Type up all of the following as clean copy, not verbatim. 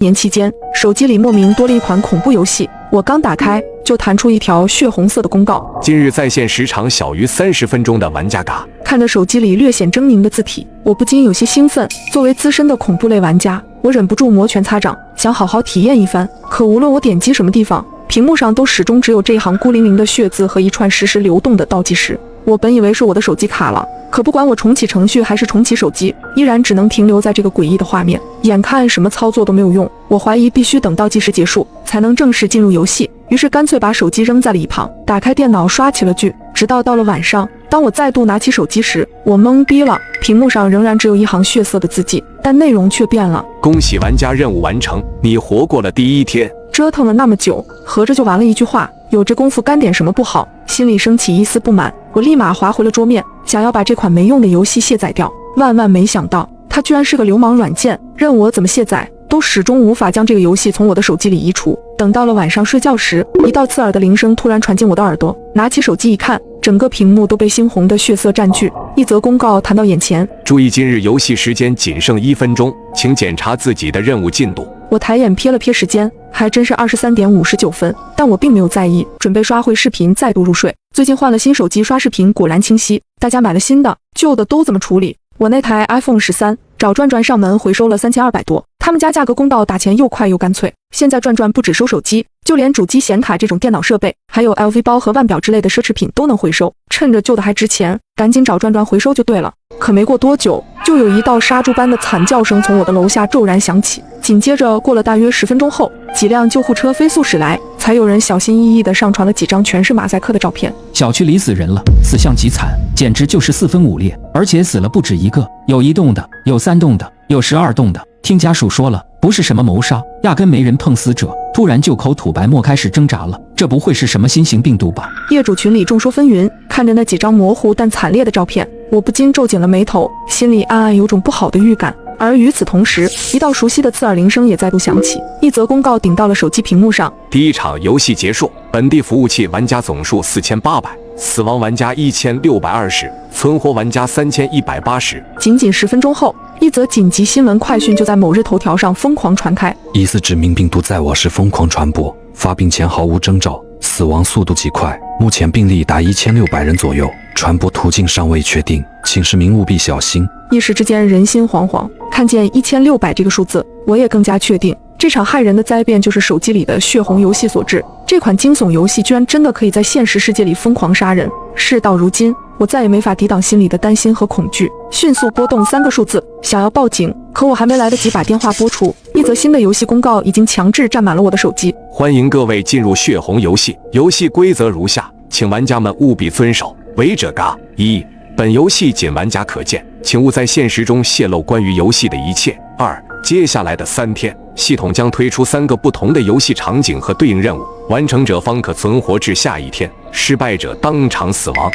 年期间，手机里莫名多了一款恐怖游戏，我刚打开就弹出一条血红色的公告：今日在线时长小于30分钟的玩家嘎。看着手机里略显狰狞的字体，我不禁有些兴奋。作为资深的恐怖类玩家，我忍不住摩拳擦掌，想好好体验一番。可无论我点击什么地方，屏幕上都始终只有这一行孤零零的血字和一串实时流动的倒计时。我本以为是我的手机卡了，可不管我重启程序还是重启手机，依然只能停留在这个诡异的画面。眼看什么操作都没有用，我怀疑必须等倒计时结束才能正式进入游戏，于是干脆把手机扔在了一旁，打开电脑刷起了剧。直到了晚上，当我再度拿起手机时，我懵逼了，屏幕上仍然只有一行血色的字迹，但内容却变了。恭喜玩家任务完成，你活过了第一天。折腾了那么久，合着就完了一句话，有这功夫干点什么不好？心里升起一丝不满，我立马划回了桌面，想要把这款没用的游戏卸载掉。万万没想到，它居然是个流氓软件，任我怎么卸载都始终无法将这个游戏从我的手机里移除。等到了晚上睡觉时，一道刺耳的铃声突然传进我的耳朵，拿起手机一看，整个屏幕都被猩红的血色占据，一则公告弹到眼前：注意，今日游戏时间仅剩1分钟，请检查自己的任务进度。我抬眼瞥了瞥时间，还真是23点59分，但我并没有在意，准备刷回视频再度入睡。最近换了新手机，刷视频果然清晰，大家买了新的，旧的都怎么处理？我那台 iPhone 13找转转上门回收了3200多，他们家价格公道，打钱又快又干脆。现在转转不只收手机，就连主机、显卡这种电脑设备，还有 LV 包和腕表之类的奢侈品都能回收。趁着旧的还值钱，赶紧找转转回收就对了。可没过多久，就有一道杀猪般的惨叫声从我的楼下骤然响起，紧接着过了大约10分钟后，几辆救护车飞速驶来，才有人小心翼翼地上传了几张全是马赛克的照片。小区里死人了，死相极惨，简直就是4分5裂，而且死了不止一个，有1栋的，有3栋的，有12栋的。听家属说了，不是什么谋杀，压根没人碰死者，突然就口吐白沫开始挣扎了，这不会是什么新型病毒吧？业主群里众说纷纭，看着那几张模糊但惨烈的照片，我不禁皱紧了眉头，心里暗暗有种不好的预感。而与此同时，一道熟悉的刺耳铃声也再度响起，一则公告顶到了手机屏幕上：第一场游戏结束，本地服务器玩家总数4800，死亡玩家1620，存活玩家3180。仅仅10分钟后，一则紧急新闻快讯就在某日头条上疯狂传开。疑似致命病毒在我市疯狂传播，发病前毫无征兆，死亡速度极快，目前病例达1600人左右，传播途径尚未确定，请市民务必小心。一时之间人心惶惶，看见1600这个数字，我也更加确定，这场害人的灾变就是手机里的血红游戏所致。这款惊悚游戏居然真的可以在现实世界里疯狂杀人。事到如今，我再也没法抵挡心里的担心和恐惧，迅速拨动3个数字，想要报警，可我还没来得及把电话拨出，一则新的游戏公告已经强制占满了我的手机。欢迎各位进入血红游戏，游戏规则如下，请玩家们务必遵守。违者嘎：1. 本游戏仅玩家可见，请勿在现实中泄露关于游戏的一切。2. 接下来的3天，系统将推出3个不同的游戏场景和对应任务，完成者方可存活至下一天，失败者当场死亡。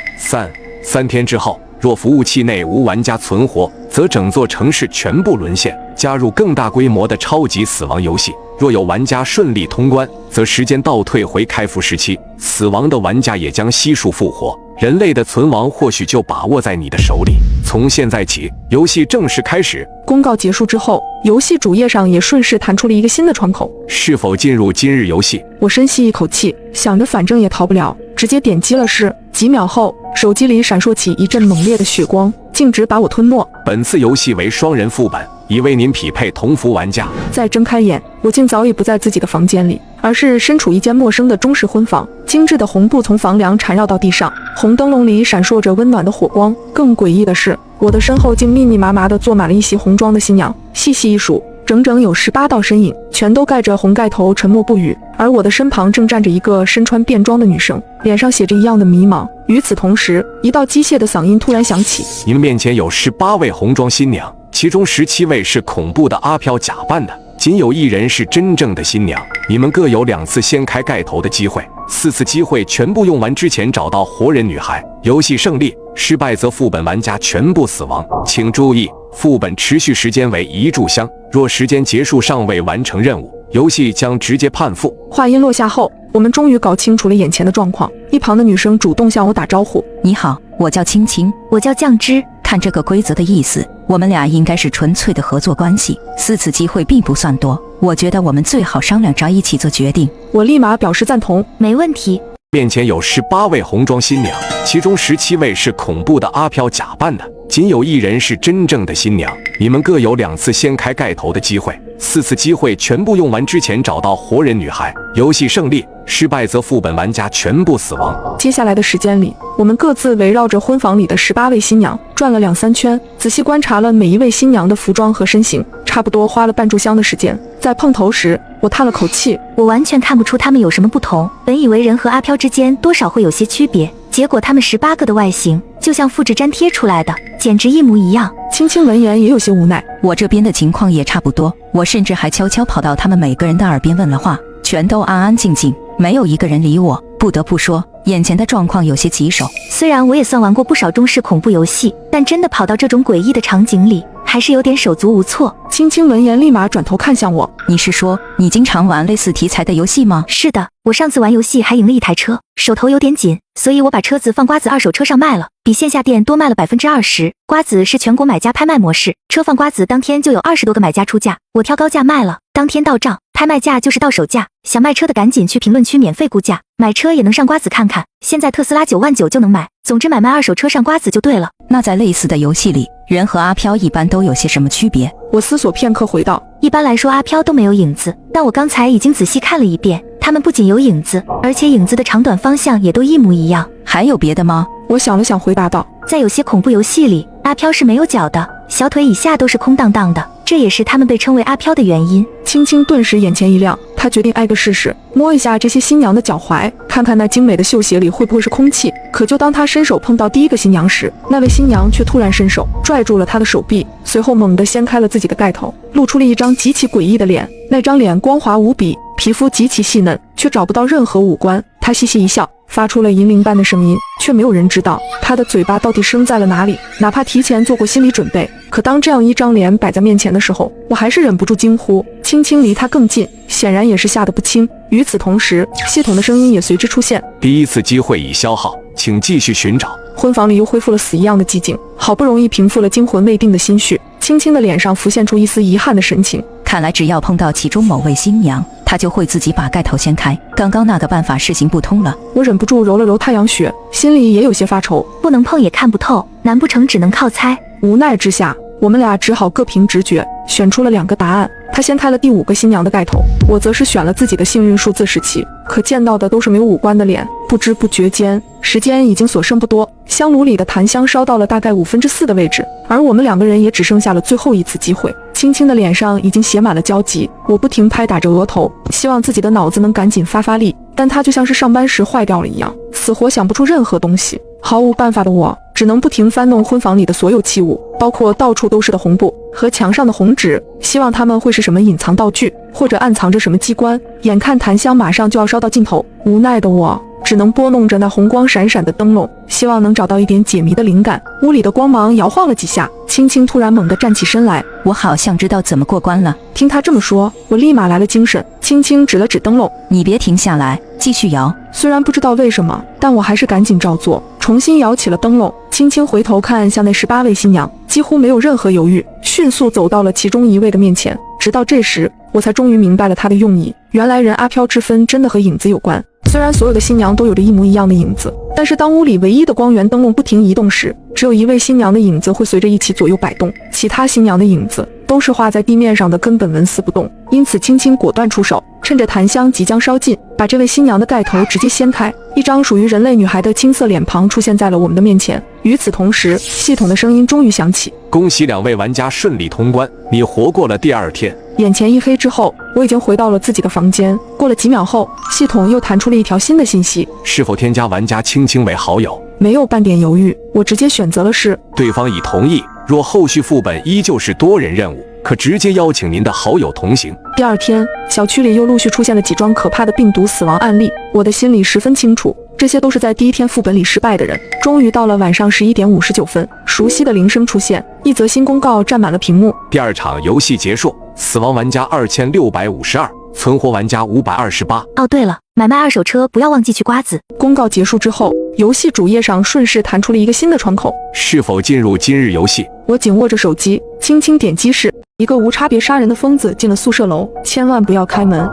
3天之后，若服务器内无玩家存活，则整座城市全部沦陷，加入更大规模的超级死亡游戏。若有玩家顺利通关，则时间倒退回开服时期，死亡的玩家也将悉数复活，人类的存亡或许就把握在你的手里。从现在起，游戏正式开始。公告结束之后，游戏主页上也顺势弹出了一个新的窗口：是否进入今日游戏？我深吸一口气，想着反正也逃不了，直接点击了是。几秒后，手机里闪烁起一阵猛烈的血光，径直把我吞没。本次游戏为双人副本，已为您匹配同服玩家。再睁开眼，我竟早已不在自己的房间里，而是身处一间陌生的中式婚房。精致的红布从房梁缠绕到地上，红灯笼里闪烁着温暖的火光。更诡异的是，我的身后竟密密麻麻地坐满了一袭红装的新娘，细细一数，整整有18道身影，全都盖着红盖头，沉默不语。而我的身旁正站着一个身穿便装的女生，脸上写着一样的迷茫。与此同时，一道机械的嗓音突然响起：您面前有18位红装新娘，其中17位是恐怖的阿飘假扮的，仅有1人是真正的新娘。你们各有2次掀开盖头的机会，4次机会全部用完之前找到活人女孩。游戏胜利，失败则副本玩家全部死亡。请注意，副本持续时间为1炷香，若时间结束尚未完成任务，游戏将直接判负。话音落下后，我们终于搞清楚了眼前的状况。一旁的女生主动向我打招呼：你好，我叫青青。我叫酱汁。看这个规则的意思，我们俩应该是纯粹的合作关系，4次机会并不算多，我觉得我们最好商量着一起做决定。我立马表示赞同。没问题。面前有18位红装新娘，其中17位是恐怖的阿飘假扮的，仅有1人是真正的新娘。你们各有2次掀开盖头的机会，4次机会全部用完之前找到活人女孩，游戏胜利，失败则副本玩家全部死亡。接下来的时间里，我们各自围绕着婚房里的18位新娘转了2-3圈，仔细观察了每一位新娘的服装和身形，差不多花了半炷香的时间。在碰头时，我叹了口气，我完全看不出他们有什么不同，本以为人和阿飘之间多少会有些区别，结果他们18个的外形就像复制粘贴出来的，简直一模一样。青青闻言也有些无奈，我这边的情况也差不多，我甚至还悄悄跑到他们每个人的耳边问了话，全都安安静静，没有一个人理我。不得不说，眼前的状况有些棘手。虽然我也算玩过不少中式恐怖游戏，但真的跑到这种诡异的场景里，还是有点手足无措。青青闻言立马转头看向我，你是说你经常玩类似题材的游戏吗？是的，我上次玩游戏还赢了一台车，手头有点紧，所以我把车子放瓜子二手车上卖了，比线下店多卖了20%。瓜子是全国买家拍卖模式，车放瓜子当天就有20多个买家出价，我挑高价卖了，当天到账，拍卖价就是到手价。想卖车的赶紧去评论区免费估价，买车也能上瓜子看看，现在特斯拉9.9万就能买。总之买卖二手车上瓜子就对了。那在类似的游戏里，人和阿飘一般都有些什么区别？我思索片刻回道，一般来说阿飘都没有影子，但我刚才已经仔细看了一遍，他们不仅有影子，而且影子的长短方向也都一模一样。还有别的吗？我想了想回答道，在有些恐怖游戏里，阿飘是没有脚的，小腿以下都是空荡荡的，这也是他们被称为阿飘的原因。青青顿时眼前一亮，他决定挨个试试，摸一下这些新娘的脚踝，看看那精美的绣鞋里会不会是空气。可就当他伸手碰到第一个新娘时，那位新娘却突然伸手拽住了他的手臂，随后猛地掀开了自己的盖头，露出了一张极其诡异的脸。那张脸光滑无比，皮肤极其细嫩，却找不到任何五官。他嘻嘻一笑，发出了银铃般的声音，却没有人知道他的嘴巴到底生在了哪里。哪怕提前做过心理准备，可当这样一张脸摆在面前的时候，我还是忍不住惊呼。青青离他更近，显然也是吓得不轻。与此同时，系统的声音也随之出现，第1次机会已消耗，请继续寻找。婚房里又恢复了死一样的寂静，好不容易平复了惊魂未定的心绪，青青的脸上浮现出一丝遗憾的神情。看来只要碰到其中某位新娘，她就会自己把盖头掀开，刚刚那个办法是行不通了。我忍不住揉了揉太阳穴，心里也有些发愁，不能碰也看不透，难不成只能靠猜？无奈之下，我们俩只好各凭直觉选出了2个答案。他掀开了第5个新娘的盖头，我则是选了自己的幸运数字17，可见到的都是没有五官的脸。不知不觉间，时间已经所剩不多，香炉里的檀香烧到了大概4/5的位置，而我们2个人也只剩下了最后一次机会。青青的脸上已经写满了焦急，我不停拍打着额头，希望自己的脑子能赶紧发力，但它就像是上班时坏掉了一样，死活想不出任何东西。毫无办法的我，只能不停翻弄婚房里的所有器物，包括到处都是的红布和墙上的红纸，希望它们会是什么隐藏道具，或者暗藏着什么机关。眼看檀香马上就要烧到尽头，无奈的我只能拨弄着那红光闪闪的灯笼，希望能找到一点解谜的灵感。屋里的光芒摇晃了几下，青青突然猛地站起身来，我好像知道怎么过关了。听他这么说，我立马来了精神，轻轻指了指灯笼，你别停下来，继续摇。虽然不知道为什么，但我还是赶紧照做，重新摇起了灯笼，轻轻回头看向那18位新娘，几乎没有任何犹豫，迅速走到了其中一位的面前。直到这时，我才终于明白了他的用意，原来人阿飘之分真的和影子有关。虽然所有的新娘都有着一模一样的影子，但是当屋里唯一的光源灯笼不停移动时，只有一位新娘的影子会随着一起左右摆动，其他新娘的影子都是画在地面上的，根本纹丝不动。因此青青果断出手，趁着檀香即将烧尽，把这位新娘的盖头直接掀开，一张属于人类女孩的青色脸庞出现在了我们的面前。与此同时，系统的声音终于响起，恭喜2位玩家顺利通关，你活过了第2天。眼前一黑之后，我已经回到了自己的房间。过了几秒后，系统又弹出了一条新的信息，是否添加玩家青青为好友？没有半点犹豫，我直接选择了是。对方已同意，若后续副本依旧是多人任务，可直接邀请您的好友同行。第2天，小区里又陆续出现了几桩可怕的病毒死亡案例，我的心里十分清楚，这些都是在第1天副本里失败的人。终于到了晚上11点59分，熟悉的铃声出现，一则新公告占满了屏幕。第2场游戏结束，死亡玩家2652，存活玩家528。哦，对了，买卖二手车不要忘记去瓜子。公告结束之后，游戏主页上顺势弹出了一个新的窗口，是否进入今日游戏？我紧握着手机，轻轻点击是一个无差别杀人的疯子进了宿舍楼，千万不要开门。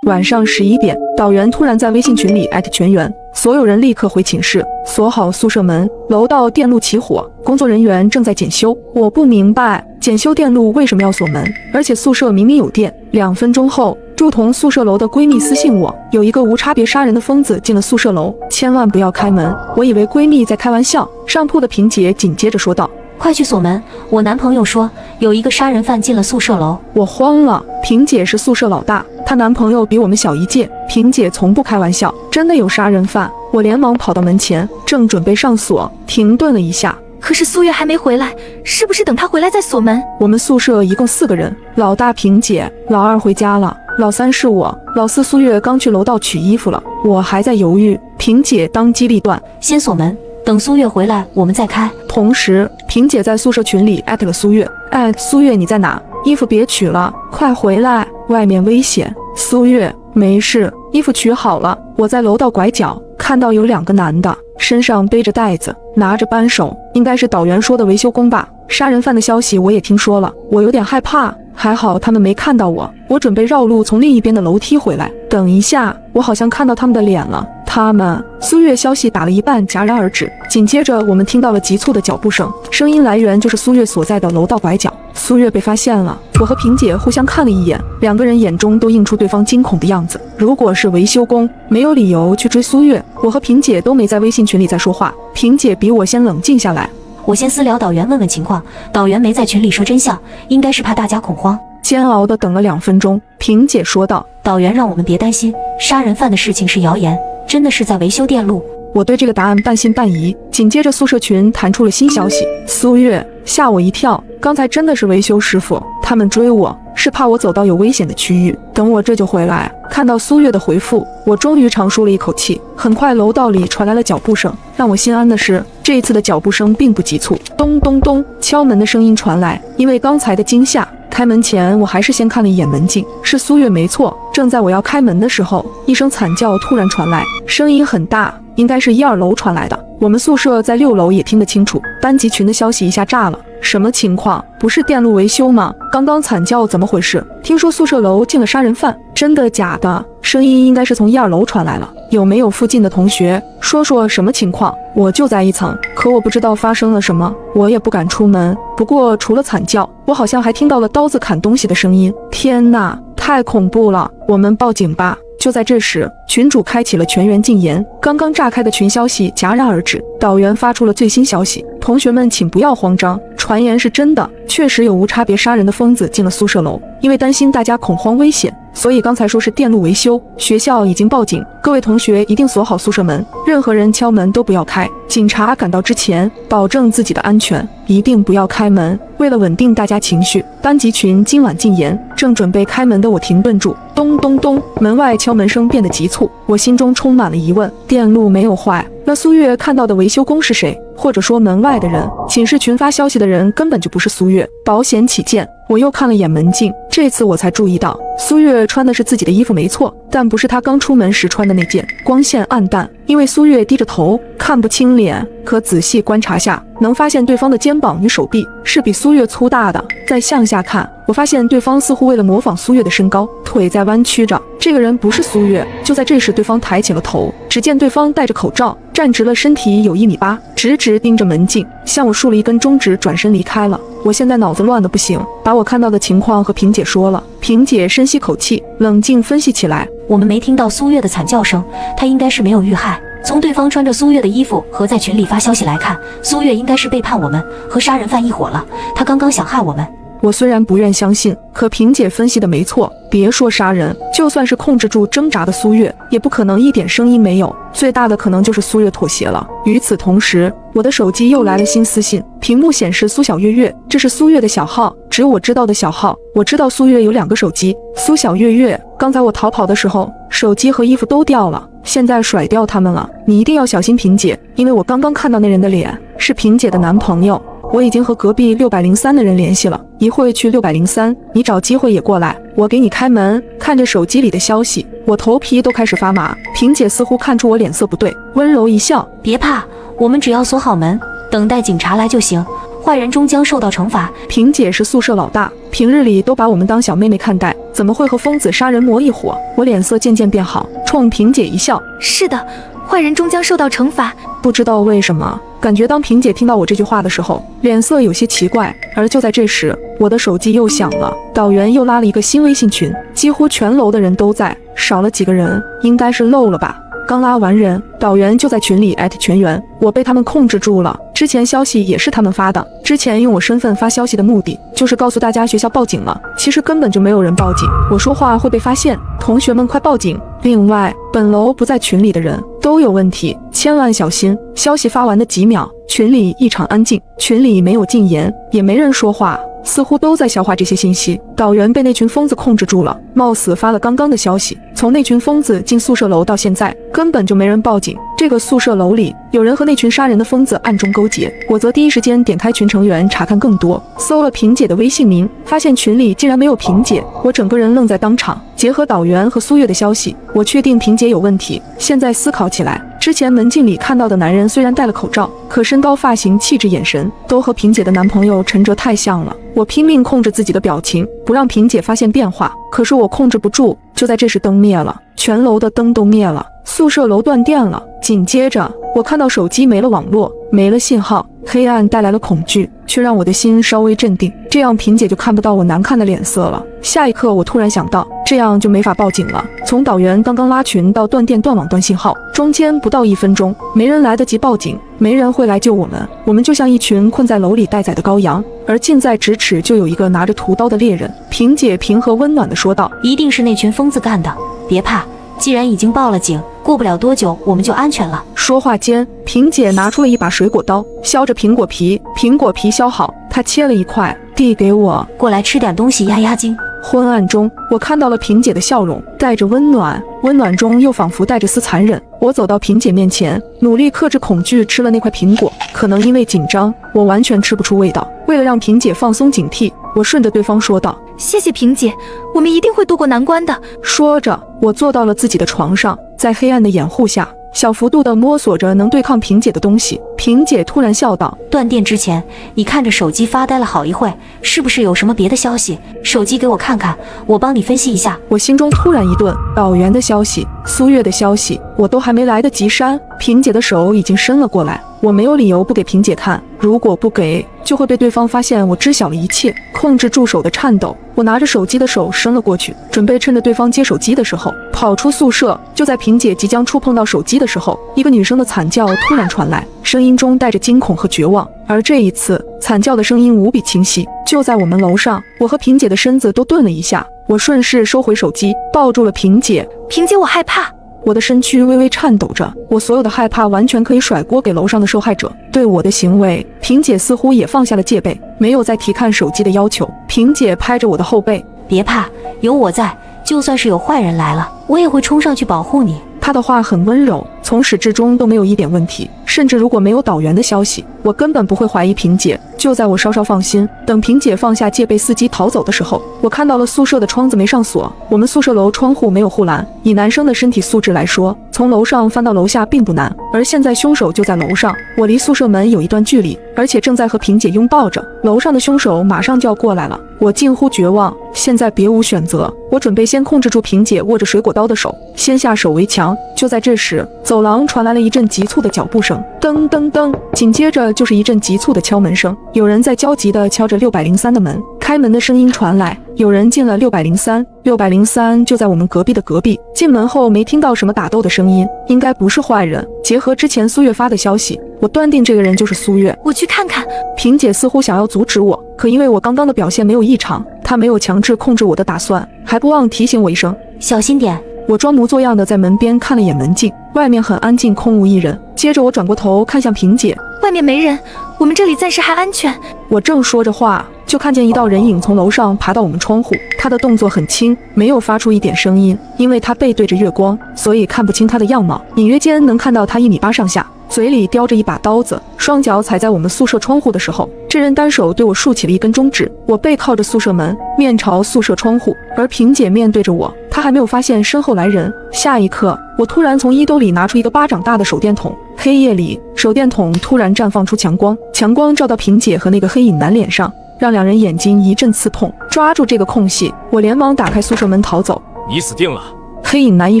晚上11点，导员突然在微信群里艾特全员，所有人立刻回寝室，锁好宿舍门。楼道电路起火，工作人员正在检修。我不明白检修电路为什么要锁门，而且宿舍明明有电。2分钟后，住同宿舍楼的闺蜜私信我，有一个无差别杀人的疯子进了宿舍楼，千万不要开门。我以为闺蜜在开玩笑，上铺的萍姐紧接着说道，快去锁门！我男朋友说有一个杀人犯进了宿舍楼。我慌了，萍姐是宿舍老大，她男朋友比我们小1届，萍姐从不开玩笑，真的有杀人犯。我连忙跑到门前，正准备上锁，停顿了一下。可是苏月还没回来，是不是等他回来再锁门？我们宿舍一共4个人，老大萍姐，老二回家了，老3是我，老4苏月刚去楼道取衣服了。我还在犹豫，萍姐当机立断，先锁门，等苏月回来我们再开。同时，萍姐在宿舍群里艾特了苏月，苏月你在哪？衣服别取了，快回来，外面危险。苏月，没事，衣服取好了。我在楼道拐角看到有2个男的，身上背着袋子，拿着扳手，应该是导员说的维修工吧。杀人犯的消息我也听说了，我有点害怕，还好他们没看到我。我准备绕路从另一边的楼梯回来。等一下，我好像看到他们的脸了。他们，苏月消息打了一半戛然而止，紧接着我们听到了急促的脚步声，声音来源就是苏月所在的楼道拐角。苏月被发现了，我和萍姐互相看了一眼，2个人眼中都映出对方惊恐的样子。如果是维修工，没有理由去追苏月。我和萍姐都没在微信群里再说话，萍姐比我先冷静下来。我先私聊导员问问情况，导员没在群里说真相，应该是怕大家恐慌。煎熬地等了2分钟，萍姐说道，导员让我们别担心，杀人犯的事情是谣言，真的是在维修电路。我对这个答案半信半疑。紧接着宿舍群弹出了新消息，苏月，吓我一跳，刚才真的是维修师傅，他们追我是怕我走到有危险的区域，等我这就回来。看到苏月的回复，我终于长舒了一口气。很快楼道里传来了脚步声，让我心安的是，这一次的脚步声并不急促，咚咚咚，敲门的声音传来。因为刚才的惊吓，开门前我还是先看了一眼门禁，是苏月没错。正在我要开门的时候，一声惨叫突然传来，声音很大，应该是1、2楼传来的。我们宿舍在6楼也听得清楚。班级群的消息一下炸了，什么情况？不是电路维修吗？刚刚惨叫怎么回事？听说宿舍楼进了杀人犯，真的假的？声音应该是从1、2楼传来了，有没有附近的同学说说什么情况？我就在1层，可我不知道发生了什么，我也不敢出门。不过除了惨叫，我好像还听到了刀子砍东西的声音。天哪，太恐怖了！我们报警吧。就在这时，群主开启了全员禁言，刚刚炸开的群消息戛然而止。导员发出了最新消息，同学们请不要慌张，传言是真的，确实有无差别杀人的疯子进了宿舍楼，因为担心大家恐慌危险，所以刚才说是电路维修。学校已经报警，各位同学一定锁好宿舍门，任何人敲门都不要开，警察赶到之前保证自己的安全，一定不要开门。为了稳定大家情绪，班级群今晚禁言。正准备开门的我停顿住，咚咚咚，门外敲门声变得急促，我心中充满了疑问，电路没有坏，那苏月看到的维修工是谁？或者说门外的人？寝室群发消息的人根本就不是苏月。保险起见，我又看了眼门禁，这次我才注意到，苏月穿的是自己的衣服没错，但不是她刚出门时穿的那件，光线暗淡，因为苏月低着头，看不清脸，可仔细观察下，能发现对方的肩膀与手臂是比苏月粗大的。再向下看，我发现对方似乎为了模仿苏月的身高，腿在弯曲着，这个人不是苏月。就在这时，对方抬起了头，只见对方戴着口罩，站直了身体有1.8米，直直盯着门禁，向我竖了一根中指，转身离开了。我现在脑子乱得不行，把我看到的情况和萍姐说了。萍姐深吸口气，冷静分析起来。我们没听到苏月的惨叫声，她应该是没有遇害。从对方穿着苏月的衣服和在群里发消息来看，苏月应该是背叛我们，和杀人犯一伙了。她刚刚想害我们。我虽然不愿相信，可萍姐分析的没错，别说杀人，就算是控制住挣扎的苏月，也不可能一点声音没有，最大的可能就是苏月妥协了。与此同时，我的手机又来了新私信，屏幕显示苏小月月，这是苏月的小号，只有我知道的小号。我知道苏月有2个手机，苏小月月，刚才我逃跑的时候，手机和衣服都掉了，现在甩掉他们了，你一定要小心萍姐，因为我刚刚看到那人的脸，是萍姐的男朋友。我已经和隔壁603的人联系了，一会去603，你找机会也过来，我给你开门。看着手机里的消息，我头皮都开始发麻。萍姐似乎看出我脸色不对，温柔一笑，别怕，我们只要锁好门，等待警察来就行。坏人终将受到惩罚。萍姐是宿舍老大，平日里都把我们当小妹妹看待，怎么会和疯子杀人魔一伙？我脸色渐渐变好，冲萍姐一笑，是的，坏人终将受到惩罚。不知道为什么，感觉当萍姐听到我这句话的时候，脸色有些奇怪。而就在这时，我的手机又响了，导员又拉了一个新微信群，几乎全楼的人都在，少了几个人，应该是漏了吧。刚拉完人，导员就在群里艾特全员，我被他们控制住了。之前消息也是他们发的，之前用我身份发消息的目的就是告诉大家学校报警了，其实根本就没有人报警，我说话会被发现，同学们快报警。另外，本楼不在群里的人都有问题，千万小心。消息发完的几秒，群里异常安静，群里没有禁言，也没人说话，似乎都在消化这些信息。导员被那群疯子控制住了，貌似发了刚刚的消息。从那群疯子进宿舍楼到现在，根本就没人报警。这个宿舍楼里有人和那群杀人的疯子暗中勾结，我则第一时间点开群成员查看更多，搜了萍姐的微信名，发现群里竟然没有萍姐，我整个人愣在当场。结合导员和苏月的消息，我确定萍姐有问题。现在思考起来，之前门禁里看到的男人虽然戴了口罩，可身高、发型、气质、眼神都和萍姐的男朋友陈哲太像了。我拼命控制自己的表情，不让萍姐发现变化，可是我控制不住。就在这时，灯灭了，全楼的灯都灭了，宿舍楼断电了。紧接着，我看到手机没了网络，没了信号，黑暗带来了恐惧，却让我的心稍微镇定，这样萍姐就看不到我难看的脸色了。下一刻，我突然想到，这样就没法报警了。从导员刚刚拉群到断电、断网、断信号，中间不到1分钟，没人来得及报警，没人会来救我们，我们就像一群困在楼里待宰的羔羊。而近在咫尺，就有一个拿着屠刀的猎人。萍姐平和温暖地说道：“一定是那群疯子干的，别怕，既然已经报了警，过不了多久我们就安全了。”说话间，萍姐拿出了一把水果刀，削着苹果皮，苹果皮削好，她切了一块，递给我，过来吃点东西压压惊。昏暗中，我看到了萍姐的笑容，带着温暖，温暖中又仿佛带着丝残忍。我走到萍姐面前，努力克制恐惧，吃了那块苹果。可能因为紧张，我完全吃不出味道。为了让萍姐放松警惕，我顺着对方说道：“谢谢萍姐，我们一定会渡过难关的。”说着，我坐到了自己的床上，在黑暗的掩护下，小幅度地摸索着能对抗萍姐的东西。萍姐突然笑道：“断电之前，你看着手机发呆了好一会，是不是有什么别的消息？手机给我看看，我帮你分析一下。”我心中突然一顿，导员的消息、苏月的消息，我都还没来得及删，萍姐的手已经伸了过来。我没有理由不给萍姐看，如果不给，就会被对方发现我知晓了一切。控制住手的颤抖，我拿着手机的手伸了过去，准备趁着对方接手机的时候跑出宿舍。就在萍姐即将触碰到手机的时候，一个女生的惨叫突然传来，声音中带着惊恐和绝望。而这一次，惨叫的声音无比清晰，就在我们楼上。我和萍姐的身子都顿了一下，我顺势收回手机，抱住了萍姐。萍姐，我害怕。我的身躯微微颤抖着，我所有的害怕完全可以甩锅给楼上的受害者。对我的行为，萍姐似乎也放下了戒备，没有再提看手机的要求。萍姐拍着我的后背：“别怕，有我在，就算是有坏人来了，我也会冲上去保护你。”她的话很温柔，从始至终都没有一点问题。甚至如果没有导员的消息，我根本不会怀疑萍姐。就在我稍稍放心，等萍姐放下戒备伺机逃走的时候，我看到了宿舍的窗子没上锁。我们宿舍楼窗户没有护栏，以男生的身体素质来说，从楼上翻到楼下并不难。而现在凶手就在楼上，我离宿舍门有一段距离，而且正在和萍姐拥抱着。楼上的凶手马上就要过来了，我近乎绝望。现在别无选择，我准备先控制住萍姐握着水果刀的手，先下手为强。就在这时，走廊传来了一阵急促的脚步声，噔噔噔，紧接着就是一阵急促的敲门声。有人在焦急地敲着603的门，开门的声音传来，有人进了603，603就在我们隔壁的隔壁。进门后没听到什么打斗的声音，应该不是坏人。结合之前苏月发的消息，我断定这个人就是苏月。我去看看。萍姐似乎想要阻止我，可因为我刚刚的表现没有异常，她没有强制控制我的打算，还不忘提醒我一声：“小心点。”我装模作样的在门边看了眼门禁，外面很安静，空无一人。接着我转过头看向萍姐，外面没人，我们这里暂时还安全。我正说着话，就看见一道人影从楼上爬到我们窗户。他的动作很轻，没有发出一点声音，因为他背对着月光，所以看不清他的样貌。隐约间能看到他1.8米上下，嘴里叼着一把刀子，双脚踩在我们宿舍窗户的时候，这人单手对我竖起了一根中指。我背靠着宿舍门，面朝宿舍窗户，而萍姐面对着我，她还没有发现身后来人。下一刻，我突然从衣兜里拿出一个巴掌大的手电筒，黑夜里，手电筒突然绽放出强光，强光照到萍姐和那个黑影男脸上，让两人眼睛一阵刺痛。抓住这个空隙，我连忙打开宿舍门逃走。你死定了！黑影男一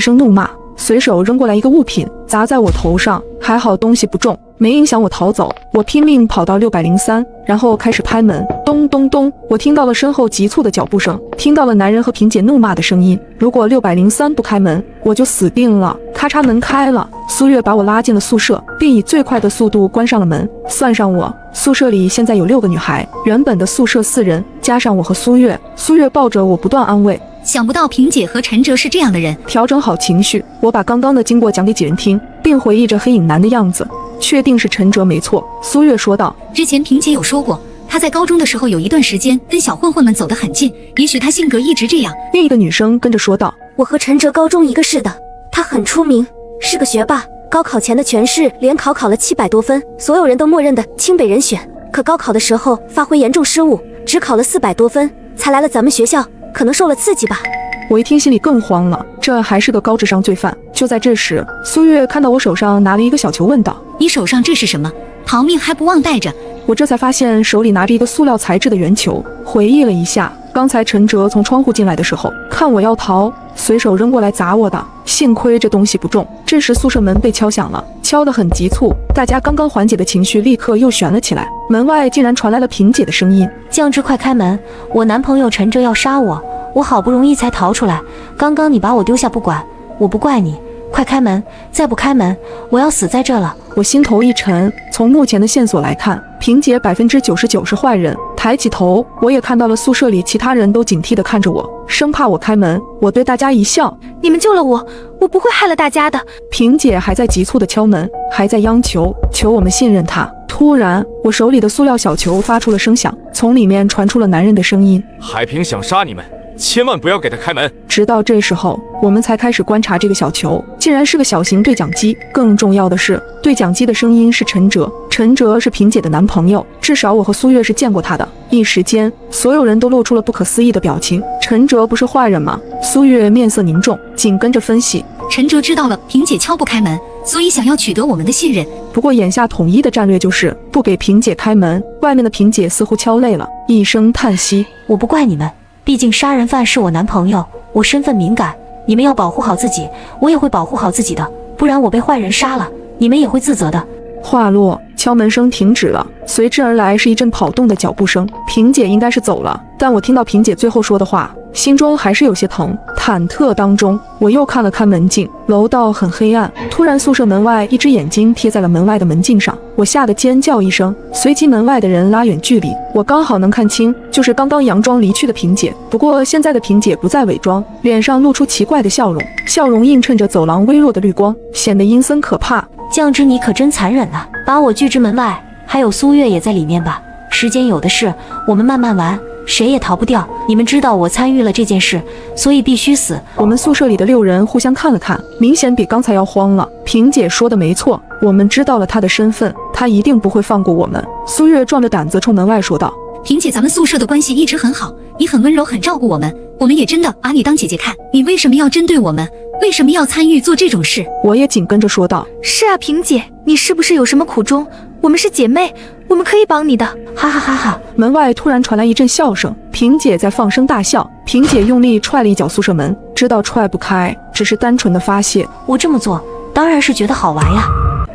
声怒骂，随手扔过来一个物品砸在我头上，还好东西不重，没影响我逃走。我拼命跑到603，然后开始拍门，咚咚咚，我听到了身后急促的脚步声，听到了男人和萍姐怒骂的声音。如果603不开门，我就死定了。咔嚓，门开了，苏月把我拉进了宿舍，并以最快的速度关上了门。算上我，宿舍里现在有6个女孩，原本的宿舍4人，加上我和苏月。苏月抱着我不断安慰，想不到萍姐和陈哲是这样的人。调整好情绪，我把刚刚的经过讲给几人听，并回忆着黑影男的样子，确定是陈哲没错。苏月说道，之前萍姐有说过，她在高中的时候有一段时间跟小混混们走得很近，也许她性格一直这样。另一个女生跟着说道，我和陈哲高中一个市的，他很出名，是个学霸，高考前的全市联考考了700多分，所有人都默认的清北人选，可高考的时候发挥严重失误，只考了400多分，才来了咱们学校，可能受了刺激吧。我一听心里更慌了，这还是个高智商罪犯。就在这时，苏月看到我手上拿了一个小球，问道，你手上这是什么？逃命还不忘带着。我这才发现手里拿着一个塑料材质的圆球，回忆了一下，刚才陈哲从窗户进来的时候，看我要逃，随手扔过来砸我的，幸亏这东西不重。这时宿舍门被敲响了，敲得很急促，大家刚刚缓解的情绪立刻又悬了起来。门外竟然传来了萍姐的声音，酱汁快开门，我男朋友陈哲要杀我，我好不容易才逃出来，刚刚你把我丢下不管，我不怪你，快开门，再不开门，我要死在这了。我心头一沉，从目前的线索来看，萍姐99%是坏人。抬起头，我也看到了宿舍里其他人都警惕地看着我，生怕我开门。我对大家一笑，你们救了我，我不会害了大家的。萍姐还在急促地敲门，还在央求我们信任她。突然，我手里的塑料小球发出了声响，从里面传出了男人的声音，海平想杀你们，千万不要给他开门。直到这时候，我们才开始观察这个小球，竟然是个小型对讲机。更重要的是，对讲机的声音是陈哲，陈哲是萍姐的男朋友，至少我和苏月是见过他的。一时间，所有人都露出了不可思议的表情。陈哲不是坏人吗？苏月面色凝重，紧跟着分析，陈哲知道了萍姐敲不开门，所以想要取得我们的信任。不过眼下统一的战略就是不给萍姐开门。外面的萍姐似乎敲累了，一声叹息，我不怪你们，毕竟杀人犯是我男朋友，我身份敏感，你们要保护好自己，我也会保护好自己的，不然我被坏人杀了，你们也会自责的。话落，敲门声停止了，随之而来是一阵跑动的脚步声。萍姐应该是走了，但我听到萍姐最后说的话，心中还是有些疼。忐忑当中，我又看了看门禁，楼道很黑暗。突然，宿舍门外一只眼睛贴在了门外的门镜上，我吓得尖叫一声，随即门外的人拉远距离，我刚好能看清，就是刚刚佯装离去的萍姐。不过现在的萍姐不再伪装，脸上露出奇怪的笑容，笑容映衬着走廊微弱的绿光，显得阴森可怕。酱汁你可真残忍啊，把我拒之门外，还有苏月也在里面吧，时间有的是，我们慢慢玩，谁也逃不掉。你们知道我参与了这件事，所以必须死。我们宿舍里的6人互相看了看，明显比刚才要慌了。萍姐说的没错，我们知道了她的身份，她一定不会放过我们。苏月壮着胆子冲门外说道，萍姐，咱们宿舍的关系一直很好，你很温柔，很照顾我们，我们也真的把你当姐姐看，你为什么要针对我们？为什么要参与做这种事？我也紧跟着说道，是啊，萍姐，你是不是有什么苦衷？我们是姐妹，我们可以帮你的，哈哈哈哈。门外突然传来一阵笑声，萍姐在放声大笑。萍姐用力踹了一脚宿舍门，知道踹不开，只是单纯的发泄。我这么做当然是觉得好玩呀，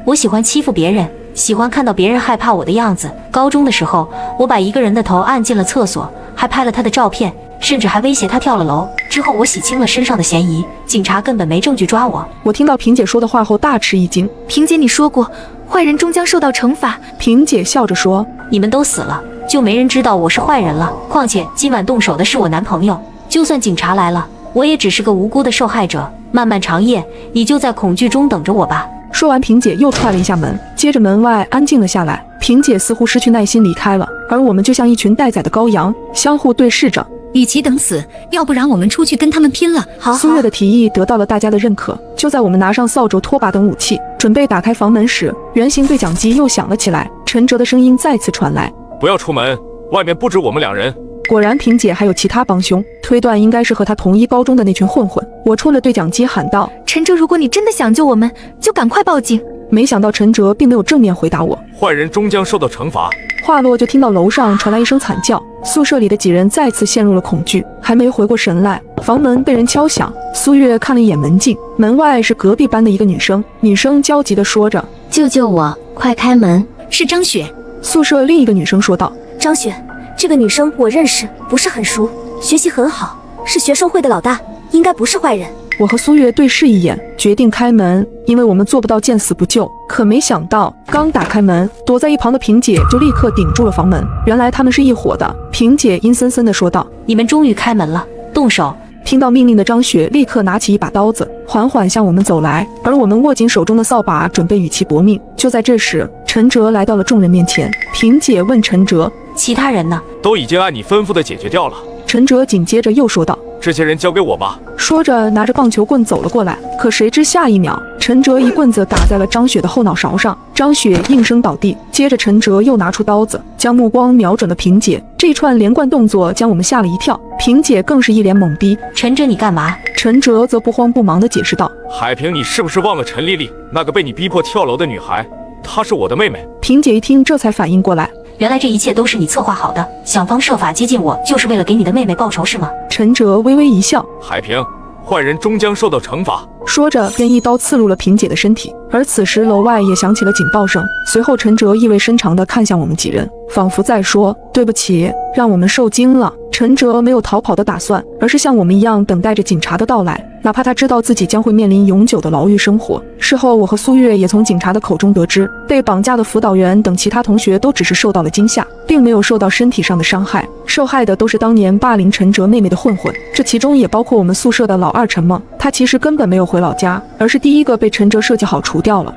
我喜欢欺负别人，喜欢看到别人害怕我的样子。高中的时候，我把一个人的头按进了厕所，还拍了他的照片，甚至还威胁他跳了楼。之后我洗清了身上的嫌疑，警察根本没证据抓我。我听到萍姐说的话后大吃一惊。萍姐，你说过坏人终将受到惩罚。萍姐笑着说，你们都死了，就没人知道我是坏人了。况且今晚动手的是我男朋友，就算警察来了，我也只是个无辜的受害者。漫漫长夜，你就在恐惧中等着我吧。说完，萍姐又踹了一下门，接着门外安静了下来。萍姐似乎失去耐心离开了，而我们就像一群待宰的羔羊，相互对视着。与其等死，要不然我们出去跟他们拼了。好好苏月的提议得到了大家的认可。就在我们拿上扫帚、拖把等武器，准备打开房门时，圆形对讲机又响了起来。陈哲的声音再次传来：“不要出门，外面不止我们2人。”果然，萍姐还有其他帮凶，推断应该是和她同一高中的那群混混。我冲着对讲机喊道：“陈哲，如果你真的想救我们，就赶快报警。”没想到陈哲并没有正面回答我。坏人终将受到惩罚。话落，就听到楼上传来一声惨叫，宿舍里的几人再次陷入了恐惧，还没回过神来，房门被人敲响。苏月看了一眼门禁，门外是隔壁班的一个女生，女生焦急地说着：“救救我，快开门！”是张雪。宿舍另一个女生说道：“张雪，这个女生我认识，不是很熟，学习很好，是学生会的老大，应该不是坏人。”我和苏月对视一眼，决定开门，因为我们做不到见死不救。可没想到，刚打开门，躲在一旁的萍姐就立刻顶住了房门。原来他们是一伙的。萍姐阴森森地说道：“你们终于开门了，动手！”听到命令的张雪立刻拿起一把刀子，缓缓向我们走来，而我们握紧手中的扫把，准备与其搏命。就在这时，陈哲来到了众人面前。萍姐问陈哲：“其他人呢？”都已经按你吩咐的解决掉了。陈哲紧接着又说道：“这些人交给我吧。”说着拿着棒球棍走了过来。可谁知下一秒，陈哲一棍子打在了张雪的后脑勺上，张雪应声倒地。接着陈哲又拿出刀子，将目光瞄准了萍姐。这串连贯动作将我们吓了一跳，萍姐更是一脸懵逼。“陈哲，你干嘛？”陈哲则不慌不忙地解释道：“海平，你是不是忘了陈丽丽，那个被你逼迫跳楼的女孩？她是我的妹妹。”萍姐一听，这才反应过来，原来这一切都是你策划好的，想方设法接近我，就是为了给你的妹妹报仇是吗？陈哲微微一笑：“海平，坏人终将受到惩罚。”说着便一刀刺入了萍姐的身体。而此时楼外也响起了警报声，随后陈哲意味深长地看向我们几人，仿佛在说：“对不起，让我们受惊了。”陈哲没有逃跑的打算，而是像我们一样等待着警察的到来，哪怕他知道自己将会面临永久的牢狱生活。事后，我和苏月也从警察的口中得知，被绑架的辅导员等其他同学都只是受到了惊吓，并没有受到身体上的伤害，受害的都是当年霸凌陈哲妹妹的混混，这其中也包括我们宿舍的老二陈梦。他其实根本没有回老家，而是第一个被陈哲设计好除掉了。